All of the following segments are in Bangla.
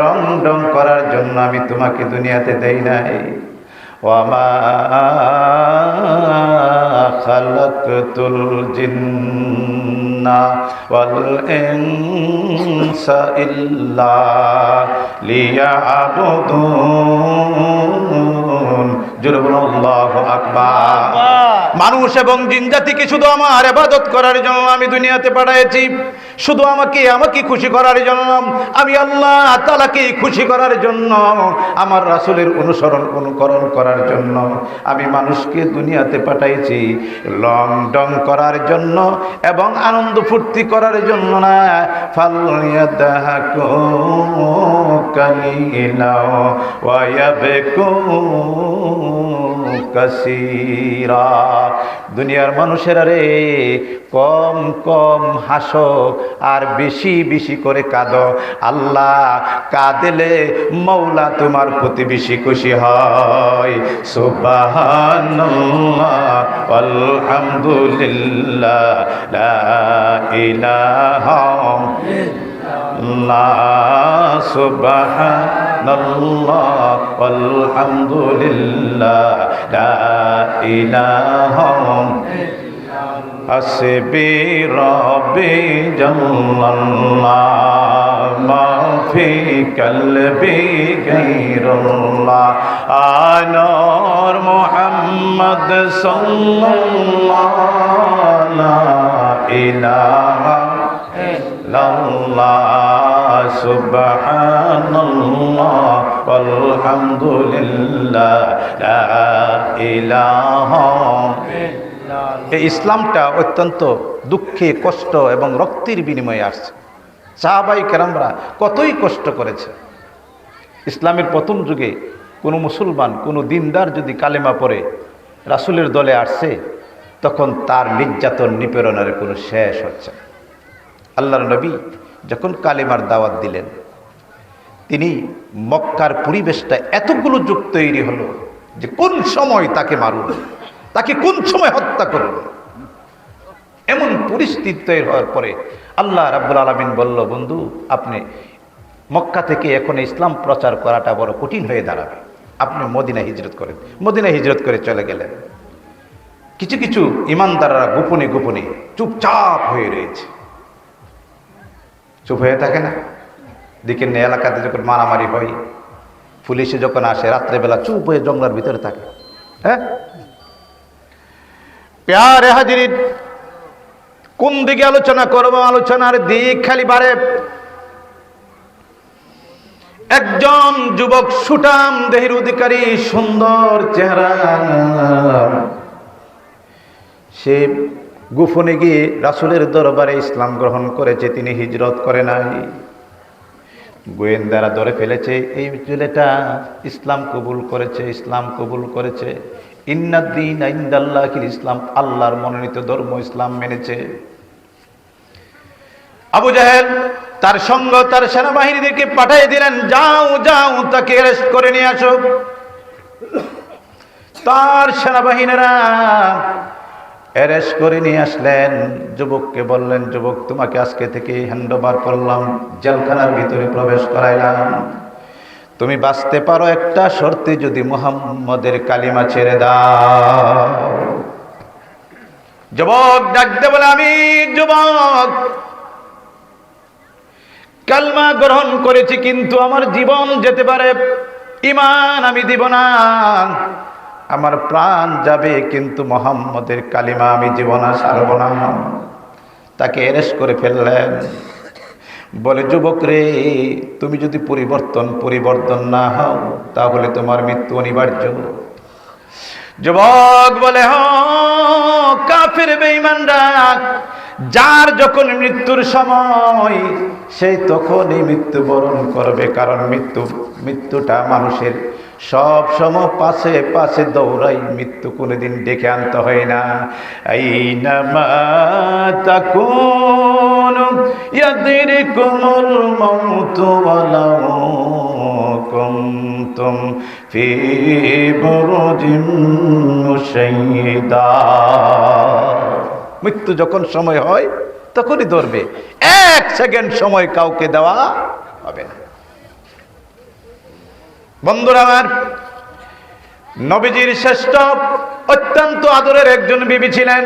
রং ডং করার জন্য আমি তোমাকে দুনিয়াতে দেই নাই। ওয়ামা খালাকতুল জিন্না ওয়াল ইনসা ইল্লা লিয়াবুদুন। জোরে বলুন আল্লাহু আকবার। মানুষ এবং জিন জাতিকে শুধু আমার ইবাদত করার জন্য আমি দুনিয়াতে পাঠিয়েছি, শুধু আমাকে খুশি করার জন্য, আমি আল্লাহ তাআলাকে খুশি করার জন্য, আমার রাসূলের অনুকরণ করার জন্য আমি মানুষকে দুনিয়াতে পাঠাইছি। লং ডং করার জন্য এবং আনন্দ ফুর্তি করার জন্য না। ফালইয়াদহাকু কালিলা ওয়া ইয়াবকু কাসীরা। দুনিয়ার মানুষেরা রে, কম কম হাসো আর বেশি বেশি করে কাঁদো। আল্লাহ কাঁদলে মওলা তোমার প্রতি বেশি খুশি হয়। সুবহানাল্লাহ আলহামদুলিল্লাহ লা ইলাহা ইল্লাল্লাহ সুবহানাল্লাহ আলহামদুলিল্লাহ লা ইলাহা হাসবি রব্বি জাল্লাল্লাহ মা ফি কলবি গায়রুল্লাহ আনর মুহাম্মদ সাল্লাল্লাহু লা ইলাহা ইল্লাল্লাহ সুবহানাল্লাহ আলহামদুলিল্লাহ লা ইলাহা। এই ইসলামটা অত্যন্ত দুঃখে কষ্ট এবং রক্তের বিনিময়ে আসছে। সাহাবায়ে কেরামরা কতই কষ্ট করেছে। ইসলামের প্রথম যুগে কোনো মুসলমান, কোনো দিনদার যদি কালেমা পড়ে রাসূলের দলে আসছে, তখন তার নির্যাতন নিপীড়নের কোনো শেষ হচ্ছে না। আল্লাহর নবী যখন কালেমার দাওয়াত দিলেন, তিনি মক্কার পরিবেশটা এতগুলো যুগ তৈরি হলো যে কোন সময় তাকে মারুন, তাকে কোন সময় হত্যা করুন, এমন পরিস্থিতি তৈরি হওয়ার পরে আল্লাহ রাব্বুল আলামিন বলল, বন্ধু আপনি মক্কা থেকে এখন ইসলাম প্রচার করাটা বড় কঠিন হয়ে দাঁড়াবে, আপনি মদিনা হিজরত করেন। মদিনা হিজরত করে চলে গেলেন। কিছু কিছু ইমানদাররা গোপনে গোপনে চুপচাপ হয়ে রয়েছে। চুপ হয়ে থাকে না? দেখেন না এলাকাতে যখন মারামারি হয়, পুলিশে যখন আসে রাত্রেবেলা চুপ হয়ে জঙ্গলার ভিতরে থাকে। হ্যাঁ, প্যারে হাজিরিন, কোন দিকে আলোচনা করব? আলোচনার দিক খালি বাড়ে। একজন যুবক, সুঠাম দেহের অধিকারী, সুন্দর চেহারা, সে গোপনে গিয়ে রাসূলের দরবারে ইসলাম গ্রহণ করেছে, তিনি হিজরত করে নাই। গোয়েন্দারা ধরে ফেলেছে, এই ছেলেটা ইসলাম কবুল করেছে, ইসলাম কবুল করেছে। ইন্নাদ্দীনা ইনদাল্লাহিল ইসলাম, আল্লাহর মনোনীত ধর্ম ইসলাম মেনেছে। আবু জাহেল তার সঙ্গ, তার সেনাবাহিনীদেরকে পাঠিয়ে দিলেন, যাও যাও তাকে অ্যারেস্ট করে নিয়ে আসো। তার সেনাবাহিনীরা অ্যারেস্ট করে নিয়ে আসলেন। যুবককে বললেন, যুবক তোমাকে আজকে থেকে হ্যান্ডওভার করলাম, জেলখানার ভিতরে প্রবেশ করাইলাম। তুমি বাঁচতে পারো একটা শর্তে, যদি মুহাম্মদের কালিমা ছেড়ে দাও। যুবক ডাকতে বলে, আমি যুবক কালমা গ্রহণ করেছি, কিন্তু আমার জীবন যেতে পারে, ঈমান আমি দিব না, আমার প্রাণ যাবে, কিন্তু মুহাম্মদের কালিমা আমি জীবন ছাড়ব না। তাকে অ্যারেস্ট করে ফেললেন। বলে, যুবক রে, তুমি যদি পরিবর্তন না হও, তাহলে তোমার মৃত্যু অনিবার্য। যুবক বলে, কাফের বেঈমানরা যার যখন মৃত্যুর সময়, সেই তখনই মৃত্যুবরণ করবে, কারণ মৃত্যুটা মানুষের সব সময় পাশে পাশে দৌড়াই, মৃত্যু কোনোদিন ডেকে আনতে হয় না। আইনামা তাকুনু ইয়াদরিকুমুল মাউতু ওয়ালাউ কুনতুম ফি বুরুজিন মুশাইয়্যিদা। মৃত্যু যখন সময় হয় তখনই ধরবে, এক সেকেন্ড সময় কাউকে দেওয়া হবে না। বন্ধুরা আমার, নবীজির শ্রেষ্ঠ অত্যন্ত আদরের একজন বিবি ছিলেন।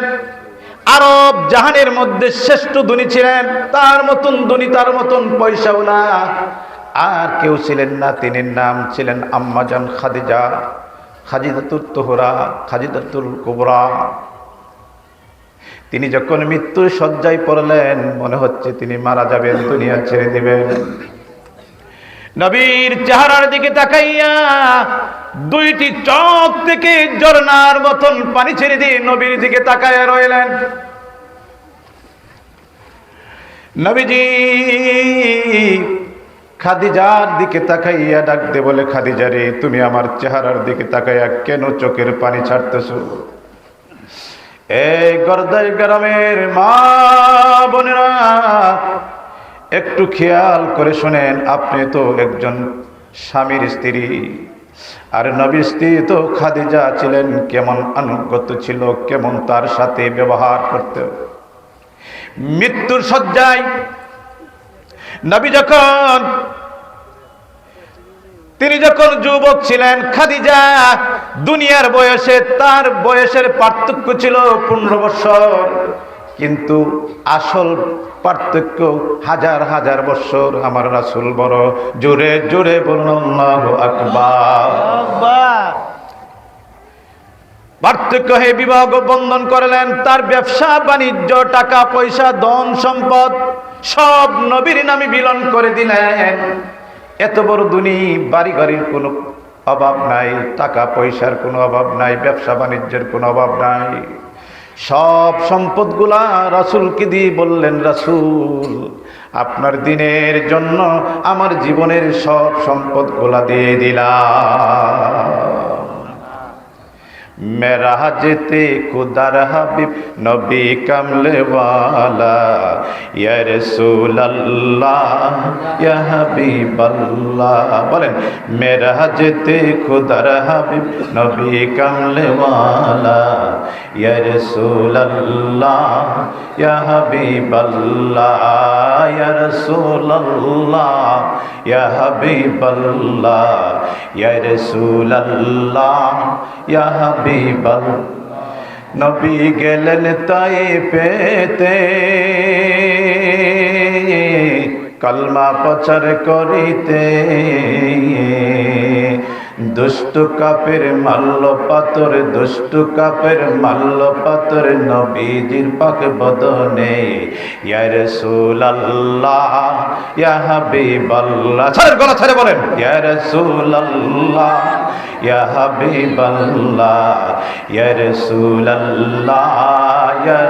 আরব জাহানের মধ্যে শ্রেষ্ঠ ধনী ছিলেন। তার মতন ধনী, তার মতন পয়সাওয়ালা আর কেউ ছিলেন না। তিনি নাম ছিলেন আম্মাজান খাদিজা, খাদিজাতুল তোহরা, খাদিজাতুল কুবরা। তিনি যখন মৃত্যুর শয্যায় পড়লেন, মনে হচ্ছে তিনি মারা যাবেন, দুনিয়া ছেড়ে দিবেন। নবীর চেহারার দিকে তাকাইয়া দুইটি চোখ থেকে ঝর্ণার মতন পানি ছেড়ে দিয়ে নবীর দিকে তাকাইয়া রইলেন। নবীজি খাদিজার দিকে তাকাইয়া ডাকতে বলে, খাদিজা রে, তুমি আমার চেহারার দিকে তাকাইয়া কেন চোখের পানি ছাড়তেছো? এই গর্দাই গ্রামের মা বোনেরা, একটু খেয়াল করে শোনেন। আপনি তো একজন স্বামীর স্ত্রী, আর নবীর স্ত্রী তো খাদিজা ছিলেন। কেমন আনুগত্য ছিল, কেমন তার সাথে ব্যবহার করতে। মৃত্যুর শয্যায় নবী তিনি যখন যুবক ছিলেন, খাদিজা দুনিয়ার বয়সে তার বয়সের পার্থক্য ছিল 15 বছর, কিন্তু আসল পার্থক্য হাজার হাজার বছর। আমার রাসূল বড় জোরে জোরে বলুন আল্লাহু আকবার। পার্থক্য হয়ে বিবাহ বন্ধন করলেন। তার ব্যবসা বাণিজ্য, টাকা পয়সা, ধন সম্পদ সব নবীর নামে বিলীন করে দিলেন। এত বড় ধনী, বাড়ি গাড়ির কোনো অভাব নাই, টাকা পয়সার কোনো অভাব নাই, ব্যবসা বাণিজ্যের কোনো অভাব নাই। সব সম্পদগুলা রাসূলকে দিয়ে বললেন, রাসূল, আপনার দিনের জন্য আমার জীবনের সব সম্পদগুলা দিয়ে দিলাম। मेरा जेते खुदार हबीब नबी कमले वाला या रसूल अल्लाह या हबीब अल्लाह। बोलें, मेरा जेते खुदार हबीब नबी कमले वाला या रसूल अल्लाह या हबीब अल्लाह या रसूल अल्लाह या हबीब अल्लाह या रसूल अल्लाह या हबीब अल्लाह। नबी गेलन ताइफेते कलमा प्रचार करिते, दुष्ट काफेर माल्ल पाथर, दुष्ट काफेर माल्ल पाथर नबीजिर पाक बदने या रसूल अल्लाह या हबीब अल्लाह। छाड़ेन, गला छाड़े बोलेन, या रसूल अल्लाह या हबीब अल्लाह या रसूल अल्लाह या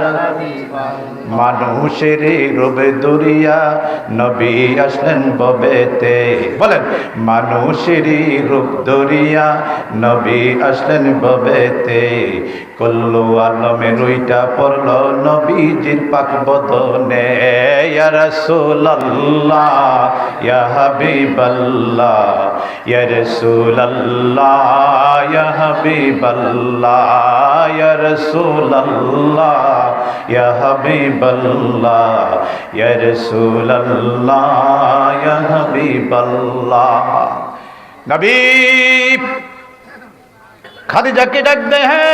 মানুষের রূপে দরিয়া নবী আসলেন ববেতে। বলেন, মানুষের রূপ দরিয়া নবী আসলেন ববেতে। কল্লু আলমে রুইটা পড়ল নবীজির পাক বদনে ইয়া রাসূলুল্লাহ ইয়া হাবিবাল্লাহ ইয়া রাসূলুল্লাহ ইয়া হাবিবাল্লাহ ইয়া রাসূলুল্লাহ ইয়া হাবিবাল্লাহ ইয়া রাসূলুল্লাহ ইয়া হাবিবাল্লাহ। নবী খাদিজাকে ডাক দে, হে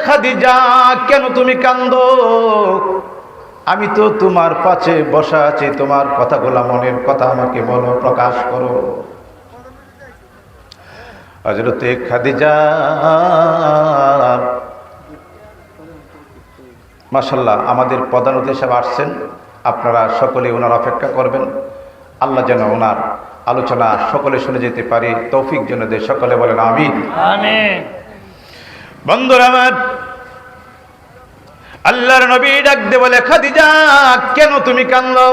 খাদিজা, কেন তুমি কান্দো? আমি তো তোমার পাশে বসা আছি, তোমার কথাগুলা, মনের কথা আমাকে বলো, প্রকাশ করো। হযরতে খাদিজা মাশাআল্লাহ আমাদের প্রধান অতিথি হিসেবে আসছেন। আপনারা সকলে ওনার অপেক্ষা করবেন। আল্লাহ যেন ওনার আলোচনা সকলে শুনে যেতে পারি, তৌফিক যেন দেয়। সকলে বলেন আমিন। আমিন। বন্ধুরা আমার, আল্লাহর নবী ডাক দে বলে, খাদিজা কেন তুমি কাঁদো?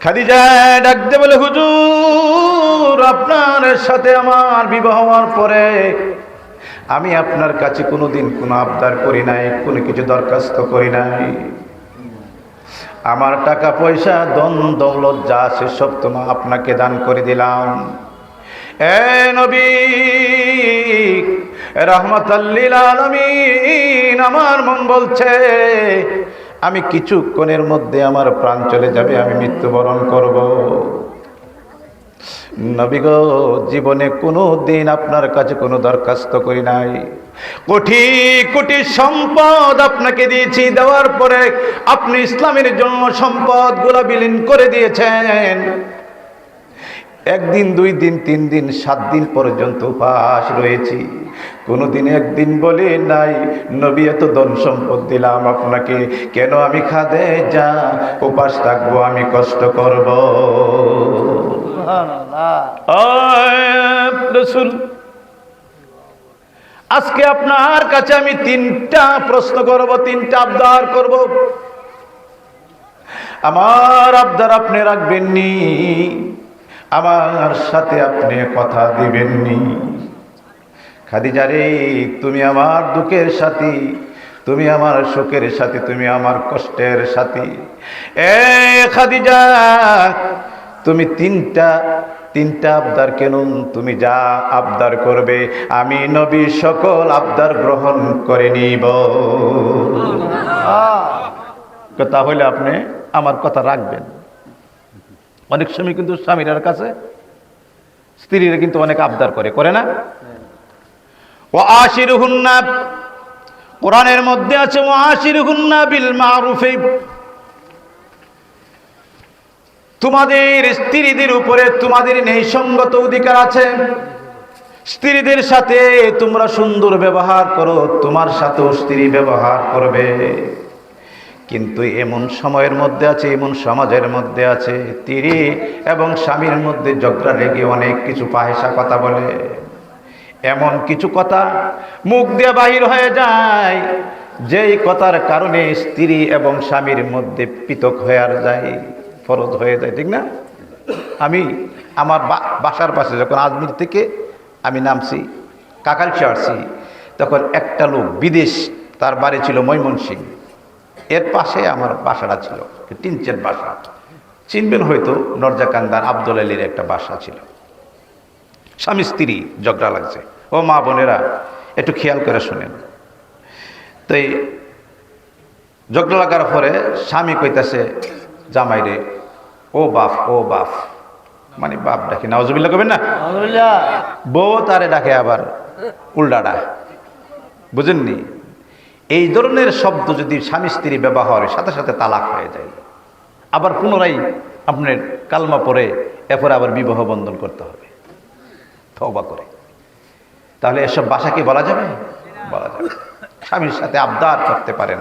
খাদিজা ডাক দে বলে, হুজুর, আপনার সাথে আমার বিবাহ হওয়ার পরে আমি আপনার কাছে কোনোদিন কোনো আবদার করি নাই, কোনো কিছু দরখাস্ত করি নাই। আমার টাকা পয়সা, ধন দৌলত যা আছে সব তোমার আপনাকে দান করে দিলাম। এ নবী রাহমাতাল লিল আলামিন, আমার মন বলছে আমি কিছুক্ষণের মধ্যে আমার প্রাণ চলে যাবে, আমি মৃত্যুবরণ করব। নবী গো, জীবনে কোনো দিন আপনার কাছে কোনো দরখাস্ত করি নাই। কোটি কোটি সম্পদ আপনাকে দিয়েছি, দেওয়ার পরে আপনি ইসলামের জন্য সম্পদগুলো বিলীন করে দিয়েছেন। একদিন, 2 দিন, 3 দিন, 7 দিন পর্যন্ত উপাস রয়েছি। কোনোদিন একদিন বলে নাই নবী এত ধন সম্পদ দিলাম আপনাকে, কেন আমি খাদিজা উপাস থাকবো, আমি কষ্ট করব? রাসূল, আজকে আপনার কাছে আমি 3টা প্রশ্ন করব, 3টা আবদার করব। আমার আবদার আপনি রাখবেননি, আমার সাথে আপনি কথা দিবেননি। খাদিজা রে, তুমি আমার দুঃখের সাথী, তুমি আমার সুখের সাথী, তুমি আমার কষ্টের সাথী। এ খাদিজা, তুমি তিনটা আবদার কেন? তুমি যা আবদার করবে আমি নবী সকল আবদার গ্রহণ করে নিব। তাহলে আপনি আমার কথা রাখবেন। অনেক সময় কিন্তু স্বামীর কাছে স্ত্রীরা কিন্তু অনেক আবদার করে না? ওয়া আশিরুহুন্না, কোরআনের মধ্যে আছে ওয়া আশিরুহুন্না বিল মারুফি, তোমাদের স্ত্রীদের উপরে তোমাদের ন্যায়সঙ্গত অধিকার আছে। স্ত্রীদের সাথে তোমরা সুন্দর ব্যবহার করো, তোমার সাথেও স্ত্রী ব্যবহার করবে। কিন্তু এমন সময়ের মধ্যে আছে, এমন সমাজের মধ্যে আছে, স্ত্রী এবং স্বামীর মধ্যে ঝগড়া লেগে অনেক কিছু ফাহিশা কথা বলে। এমন কিছু কথা মুখ দিয়ে বাহির হয়ে যায়, যেই কথার কারণে স্ত্রী এবং স্বামীর মধ্যে পৃথক হয়ে যায়, ফরজ হয়ে যায়, ঠিক না? আমি আমার বাসার পাশে যখন আজমির থেকে আমি নামছি, কাকালচে আসছি, তখন একটা লোক বিদেশ, তার বাড়ি ছিল ময়মনসিংহ, এর পাশে আমার বাসাটা ছিল, টিনচের বাসা, চিনবেন হয়তো, নরজাকান্দার আব্দুল আলীর একটা বাসা ছিল। স্বামী স্ত্রী ঝগড়া লাগছে। ও মা বোনেরা, একটু খেয়াল করে শোনেন। তো এই ঝগড়া লাগার পরে স্বামী কইতাছে জামাই রে, ও বাপ, ও বাপ, মানে বাপ ডাকে, নাউজুবিল্লাহ কবেন না? বউ তারে ডাকে আবার উল্টাটা, বুঝেননি? এই ধরনের শব্দ যদি স্বামী স্ত্রী ব্যবহারের সাথে সাথে তালাক হয়ে যায়, আবার পুনরায় আপনার কালমা পড়ে এরপরে আবার বিবাহ বন্ধন করতে হবে তওবা করে। তাহলে এসব ভাষা কি বলা যাবে? বলা যাবে। স্বামীর সাথে আবদার করতে পারেন,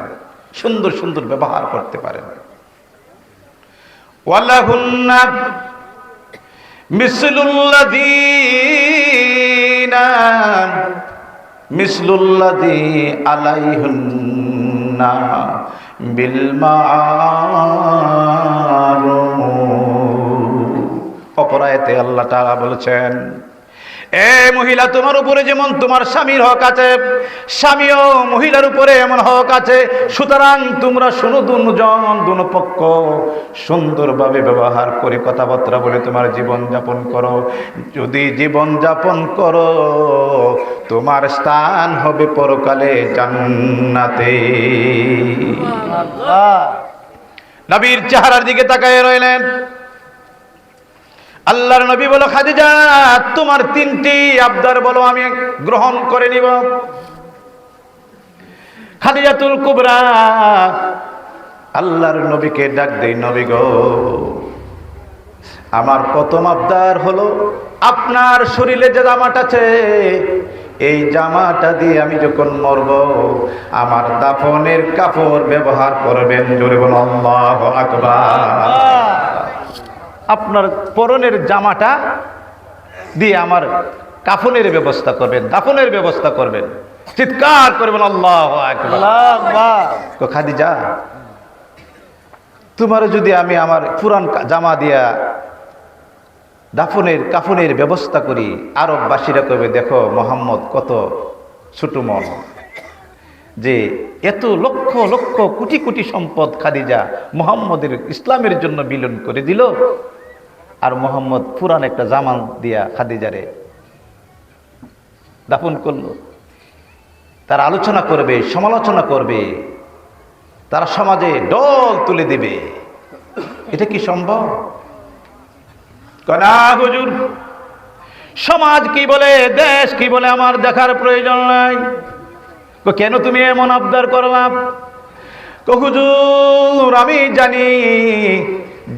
সুন্দর সুন্দর ব্যবহার করতে পারেন। ওয়ালাহুন্না মিসলুল্লাযী আলাইহুন্না বিল মারুফ। অপর আয়াতে আল্লাহ তাআলা বলেছেন, এ মহিলা, তোমার উপরে যেমন তোমার স্বামীর হক আছে, স্বামীও মহিলার উপরে এমন হক আছে। সুতরাং তোমরা শোনো, দুজন পক্ষ সুন্দরভাবে ব্যবহার করে কথাবার্তা বলে তোমার জীবন যাপন করো। যদি জীবন যাপন করো, তোমার স্থান হবে পরকালে জান্নাতে। নবীর চেহারার দিকে তাকায় রইলেন। আল্লাহর নবী বলো, খাদিজা, তোমার 3টি আবদার বলো, আমি গ্রহণ করে নিব। খাদিজাতুল কুবরা আল্লাহর নবীকে ডাক দেই, নবী গো, আমার প্রথম আবদার হলো, আপনার শরীরে যে জামাটা আছে, এই জামাটা দিয়ে আমি যখন মরব, আমার দাফনের কাপড় ব্যবহার করবেন। জোরে বলুন আল্লাহু আকবার। আপনার পরনের জামাটা দিয়ে আমার কাফনের ব্যবস্থা করবেন, দাফনের ব্যবস্থা করবেন। চিৎকার করবেন আল্লাহু আকবার। খাদিজা, তোমার যদি আমি আমার পুরান জামা দিয়া কাফনের ব্যবস্থা করি, আরববাসীরা কবে, দেখো মোহাম্মদ কত ছোট মন, যে এত লক্ষ লক্ষ কোটি কোটি সম্পদ খাদিজা মোহাম্মদের ইসলামের জন্য বিলীন করে দিল, আর মোহাম্মদ পুরান একটা জামা দিয়া খাদিজারে দাফন করলো। তারা আলোচনা করবে, সমালোচনা করবে, তারা সমাজে ডল তুলে দিবে। এটা কি সম্ভব? কনা হুজুর, সমাজ কি বলে, দেশ কি বলে আমার দেখার প্রয়োজন নাই। কেন তুমি এমন আবদার করলাম? হুজুর, আমি জানি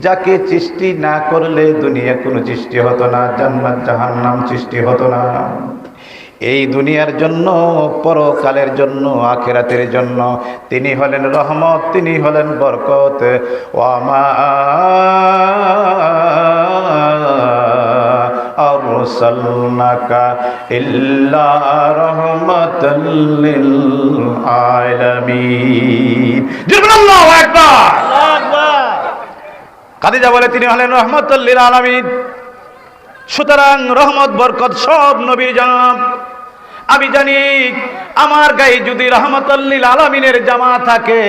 যাকে সৃষ্টি না করলে দুনিয়া কোনো সৃষ্টি হতো না, জান্নাত জাহান্নাম সৃষ্টি হতো না। এই দুনিয়ার জন্য, পরকালের জন্য, আখিরাতের জন্য তিনি হলেন রহমত, তিনি হলেন বরকত। ওয়ামা আরসালনাকা ইল্লা রাহমাতাল লিল আলামিন। আল্লাহু আকবার, আল্লাহু আকবার। খাদিজা বলে তিনি হলেন রাহমাতুল লিল আলামিন। সুতরাং রহমত বরকত সব নবীর জানাম। আমি জানি আমার গায়ে যদি রাহমাতুল লিল আলামিনের জামা থাকে,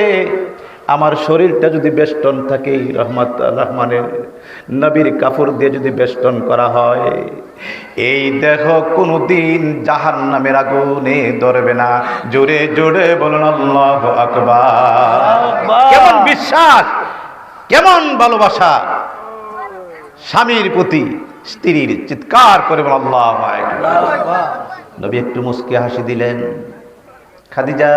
আমার শরীরটা যদি বেষ্টন থাকে রহমানের নবীর কাপড় দিয়ে যদি বেষ্টন করা হয়, এই দেহ কোনোদিন জাহান্নামের আগুনে ধরবে না। জোরে জোরে বলুন আল্লাহু আকবার। কেমন বিশ্বাস, কেমন ভালোবাসা স্বামীর প্রতি স্ত্রীর, চিৎকার করে বলেন আল্লাহু আকবার। নবী একটু মুস্কি হাসি দিলেন। খাদিজা,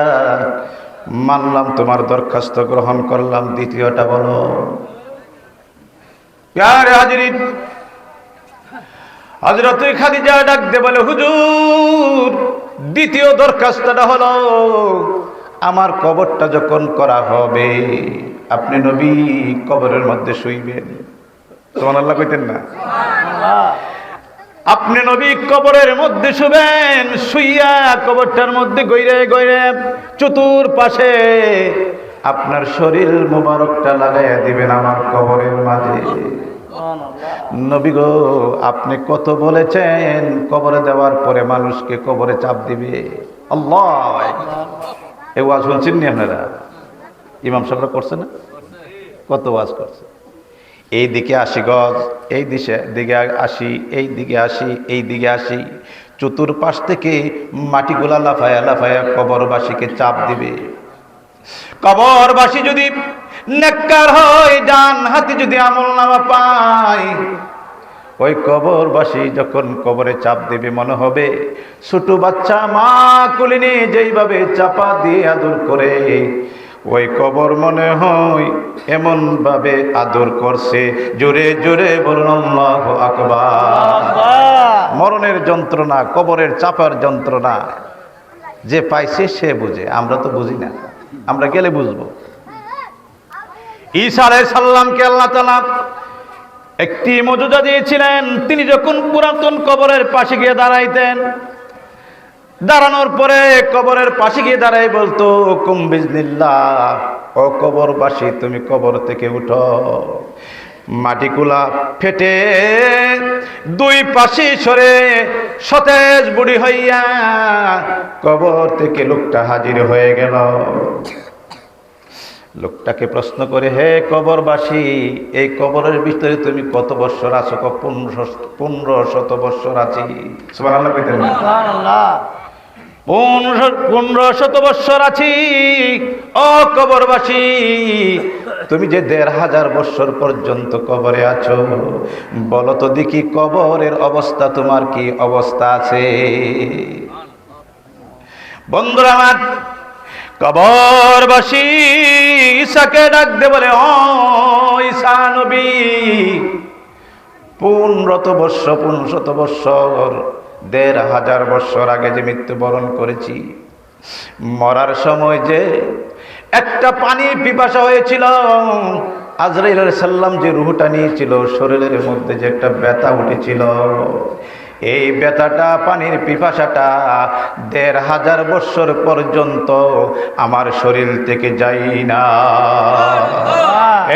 মানলাম, তোমার দরখাস্ত গ্রহণ করলাম, দ্বিতীয়টা বলো। প্যারে হাজিরিন, হযরত খাদিজা ডাক দিয়ে বলে, হুজুর, দ্বিতীয় দরখাস্তটা হলো আমার কবরটা যখন করা হবে, আপনি নবী কবরের মধ্যে শুইবেন। সুবহানাল্লাহ কইতেন না? আপনি নবী কবরের মধ্যে শুবেন, শুইয়া কবরটার মধ্যে গইরে গইরে চতুর্পাশে আপনার শরীর মুবারকটা লাগাইয়া দিবেন আমার কবরের মাঝে। নবী গো, আপনি কত বলেছেন কবরে দেওয়ার পরে মানুষকে কবরে চাপ দিবে। আল্লাহ, এই ওয়াজ শুনছেন নি আপনারা? ইমাম সাহেবরা করছে না? কত ওয়াজ করছে। এই দিকে 80 গজ, এই দিকে 80, এই দিকে 80, এই দিকে 80, চতুর্পাশ থেকে মাটিগুলা লাফায়া লাফায়া কবরবাসীকে চাপ দিবে। কবরবাসী যদি নেককার হয়, ডান হাতে যদি আমলনামা পায়, ওই কবরবাসী যখন কবরে চাপ দেবে, মনে হবে ছোট বাচ্চা মা কোলে নিয়ে যেইভাবে চাপা দিয়ে আদর করে, ওই কবর মনে হয় এমন ভাবে আদর করছে। জোরে জোরে বলুন আল্লাহু আকবার। মরণের যন্ত্রণা, কবরের চাপার যন্ত্রণা যে পাইছে সে বুঝে, আমরা তো বুঝি না, আমরা গেলে বুঝবো। ঈসা আলাইহিস সালামকে আল্লাহ তাআলা একটি মজুজা দিয়েছিলেন। তিনি যখন পুরাতন কবরের পাশে গিয়ে দাঁড়াইতেন, দাঁড়ানোর পরে কবরের পাশে গিয়ে দাঁড়াই বলতো, কুম বিজনিল্লাহ, ও কবরবাসী তুমি কবর থেকে উঠো। মাটিগুলা ফেটে দুই পাশে সরে সতেজ বুড়ি হইয়া কবর থেকে লোকটা হাজির হয়ে গেল। লোকটাকে প্রশ্ন করে, হে কবরবাসী, এই কবরের ভিতরে তুমি কত বছর আছো? 1500 বছর আছি। সুবহানাল্লাহ কইতেন না? সুবহানাল্লাহ। 1500 বছর আছি। ও কবরবাসী, তুমি যে 1500 বছর পর্যন্ত কবরে আছো, বলো তো দেখি কবরের অবস্থা তোমার কি অবস্থা আছে? বন্ধুরা আমার, কবরবাসী ঈসাকে ডাক দে বলে, ও ঈসা নবী, 1500 বছর 1500 বছর আগে যে মৃত্যুবরণ করেছি, মরার সময় যে একটা পানির পিপাসা হয়েছিল, আজরাইল আলাইহিস সালাম যে রূহটা নিয়েছিল, শরীরের মধ্যে যে একটা ব্যথা উঠেছিল, এই ব্যথাটা, পানির পিপাসাটা 1500 বছর পর্যন্ত আমার শরীর থেকে যায় না।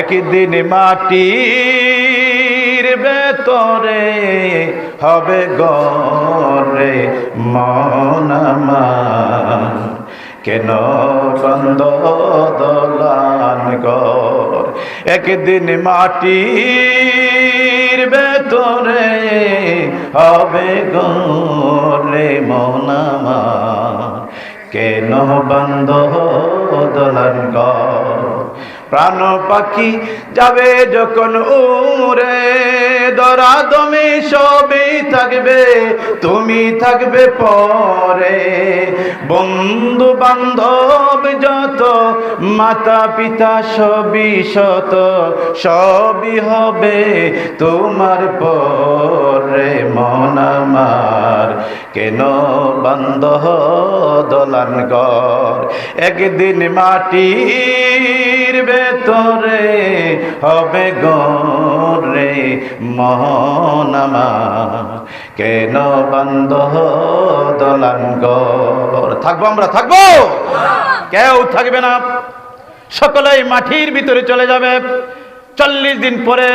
একদিন মাটির ভেতরে হবে গরে মন আমার, কেন বন্ধ দলান ঘর। একদিন মাটির ভেতরে হবে গরে মন আমার, কেন বন্ধ দলান ঘর। প্রাণ পাখি যাবে যখন উড়ে, দরাদমে সবই থাকবে, তুমি থাকবে পরে। বন্ধু বান্ধব যত, মাতা পিতা সবই শত, সবই হবে তোমার পরে। মন আমার কেন বান্ধ দলান ঘর, একদিন মাটির ভেতরে হবে গরে। মন আমার কেন বান্ধ দলান ঘর। থাকবো আমরা, থাকবো, কেউ থাকবে না, সকলেই মাটির ভিতরে চলে যাবে। 40 দিন পরে,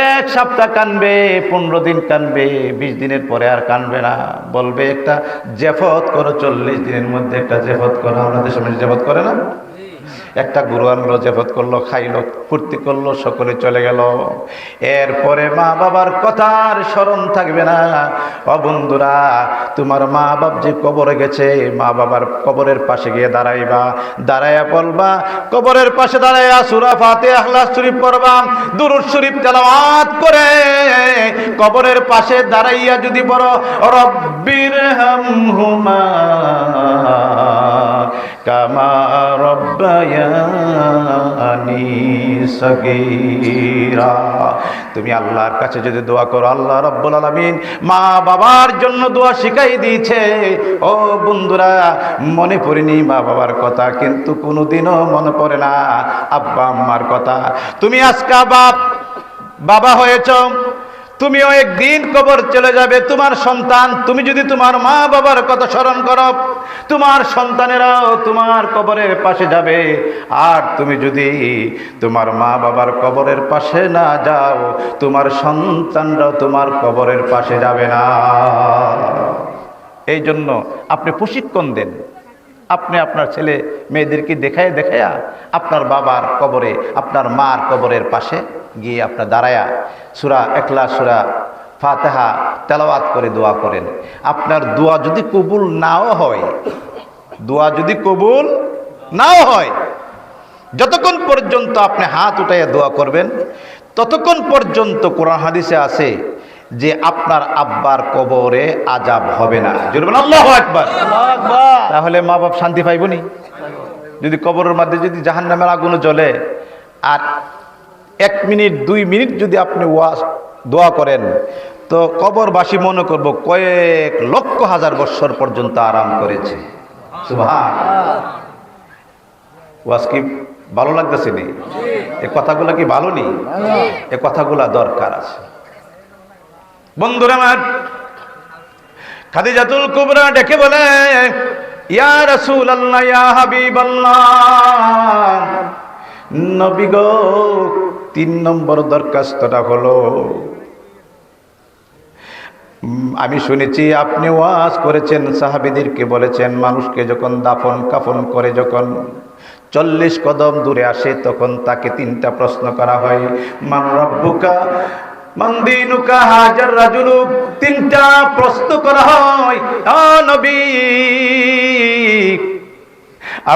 1 সপ্তাহ কানবে, 15 দিন কানবে, 20 দিনের পরে আর কানবে না। বলবে একটা জেফত করো, 40 দিনের মধ্যে একটা জেফত করো। আমাদের সামনে জেফত করে না? একটা গরু আনলো, জেফত করলো, খাইলো, ফুর্তি করলো, সকলে চলে গেল। এরপরে মা বাবার কথার স্মরণ থাকবে না। ও বন্ধুরা, তোমার মা বাপ যে কবরে গেছে, মা বাবার কবরের পাশে গিয়ে দাঁড়াইবা, দাঁড়াইয়া বলবা, কবরের পাশে দাঁড়াইয়া সূরা ফাতিহা, ইখলাস শরীফ পড়বা, দুরূদ শরীফ তেলাওয়াত করে কবরের পাশে দাঁড়াইয়া যদি বলো, রব্বির হামহুমা কামা রব্বায়ানি সগীরা। তুমি আল্লাহর কাছে যদি দোয়া করো, আল্লাহ রাব্বুল আলামিন মা বাবার জন্য দোয়া শিখাই দিয়েছে। ও বন্ধুরা, মনে পড়েনি মা বাবার কথা, কিন্তু কোনোদিনও মনে পড়ে না আব্বা আম্মার কথা। তুমি আজকে বাবা হয়েছ, তুমিও একদিন কবর চলে যাবে। তোমার সন্তান, তুমি যদি তোমার মা বাবার কথা স্মরণ করো, তোমার সন্তানেরাও তোমার কবরের পাশে যাবে। আর তুমি যদি তোমার মা বাবার কবরের পাশে না যাও, তোমার সন্তানরাও তোমার কবরের পাশে যাবে না। এই জন্য আপনি প্রশিক্ষণ দেন, আপনি আপনার ছেলে মেয়েদেরকে দেখায় দেখায়া আপনার বাবার কবরে, আপনার মার কবরের পাশে গিয়ে আপনার দাঁড়ায়া সূরা ইখলাস, সূরা ফাতিহা তেলাওয়াত করে দোয়া করেন। আপনার দোয়া যদি কবুল নাও হয়, দোয়া যদি কবুল নাও হয়, যতক্ষণ পর্যন্ত আপনি হাত উঠাইয়া দোয়া করবেন, ততক্ষণ পর্যন্ত কোরআন হাদিসে আছে যে আপনার আব্বার কবরে আযাব হবে না। জোরে বলেন আল্লাহু আকবার। তাহলে মা বাপ শান্তি পাইবনি? যদি কবরের মধ্যে যদি জাহান্নামের আগুন জ্বলে, আর 1 মিনিট 2 মিনিট যদি আপনি দোয়া করেন, তো কবরবাসী মনে করব কয়েক লক্ষ হাজার বছর পর্যন্ত আরাম করেছে। সুবহানাল্লাহ। ওয়াজ কি ভালো লাগতেছে নি? এই কথাগুলো কি ভালো নি? এই কথাগুলো দরকার আছে। বন্ধুরা আমার, খাদিজাতুল কুবরা ডেকে বলে, ইয়া রাসূলুল্লাহ, ইয়া হাবিবাল্লাহ, নবী গো, 3 নম্বর দরখাস্তটা হলো, আমি শুনেছি আপনি ওয়াজ করেছেন, সাহাবীদেরকে বলেছেন, মানুষকে যখন দাফন কাফন করে যখন 40 কদম দূরে আসে, তখন তাকে 3টা প্রশ্ন করা হয়। মান রাব্বুকা, মান দীনুকা, হাজার রাজুলু, 3টা প্রশ্ন করা হয়। ও নবী,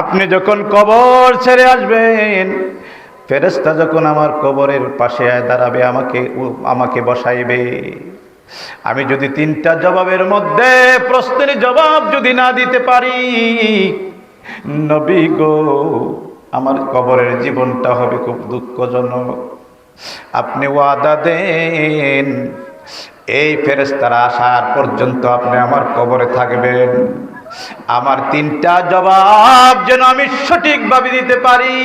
আপনি যখন কবর ছেড়ে আসবেন, ফেরেশতা যখন আমার কবরের পাশে দাঁড়াবে, আমাকে বসাইবে, আমি যদি 3টা জবাবের মধ্যে প্রশ্নের জবাব যদি না দিতে পারি, নবী গো, আমার কবরের জীবনটা হবে খুব দুঃখজনক। আপনি ওয়াদা দেন, এই ফেরেশতারা আসার পর্যন্ত আপনি আমার কবরে থাকবেন। আমার 3টা জবাব যেন আমি সঠিকভাবে দিতে পারি।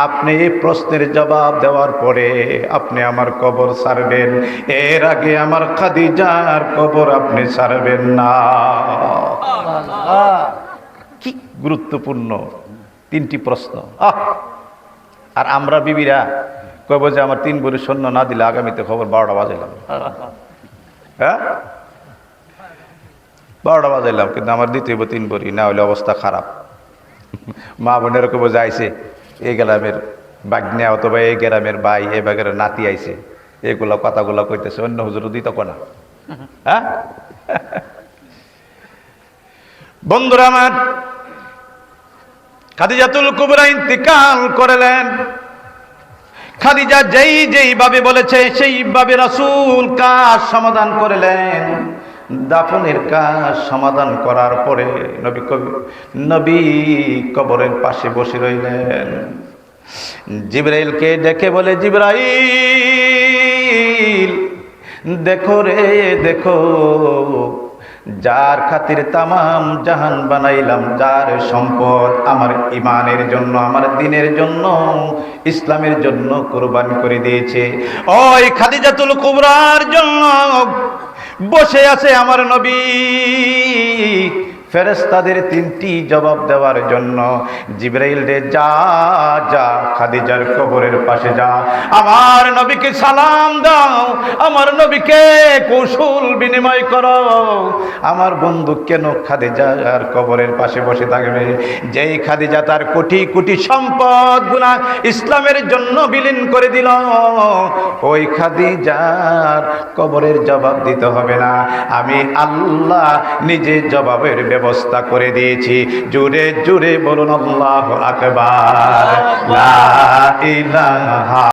আপনি এই প্রশ্নের জবাব দেওয়ার পরে আপনি আমার কবর ছাড়বেন, এর আগে আমার খাদিজার কবর আপনি ছাড়বেন না। কি গুরুত্বপূর্ণ 3টি প্রশ্ন। আর আমরা বিবিরা কইব যে আমার 3 ভরি স্বর্ণ না দিলে আগামীতে খবর 12টা বাজাইলাম। হ্যাঁ, 12টা বাজাইলাম, কিন্তু আমার দিতে হইব 3 ভরি, না হলে অবস্থা খারাপ। মা বোনেরা কইব যে আইছে এই গ্রামের বাগনা অথবা এই গ্রামের ভাই, এই বাগের নাতি আইছে, এগুলো কথাগুলো কইতেছে, অন্য হুজুর দিত কোনা। হ্যাঁ বন্ধুরা আমার, খাদিজাতুল কুবরা ইন্তিকাল করলেন। খাদিজা যেইভাবে বলেছে সেইভাবে রাসূল কাজ সমাধান করলেন। দাফনের কাজ সমাধান করার পরে নবী কবরের পাশে বসে রইলেন। জিবরাইলকে ডেকে বলে, জিবরাইল দেখো রে দেখো, যার খাতির তামাম জাহান বানাইলাম, যার সম্পদ আমার ইমানের জন্য, আমার দ্বীনের জন্য, ইসলামের জন্য কুরবানি করে দিয়েছে, ওই খাদিজাতুল কুবরার জন্য বসে আছে আমার নবী ফেরেশতাদের তিনটি জবাব দেওয়ার জন্য। জিবরাইল রে যা যা খাদিজার কবরের পাশে যা, আমার নবীকে সালাম দাও, আমার নবীকে কৌশল বিনিময় করো। আমার বন্ধু কেন খাদিজার কবরের পাশে বসে থাকবে? যেই খাদিজা তার কোটি কোটি সম্পদ গুলা ইসলামের জন্য বিলীন করে দিল, ওই খাদিজার কবরের জবাব দিতে হবে না, আমি আল্লাহ নিজে জবাবের ব্যবস্থা করে দিয়েছি। জোরে জোরে বলুন আল্লাহু আকবার। লা ইলাহা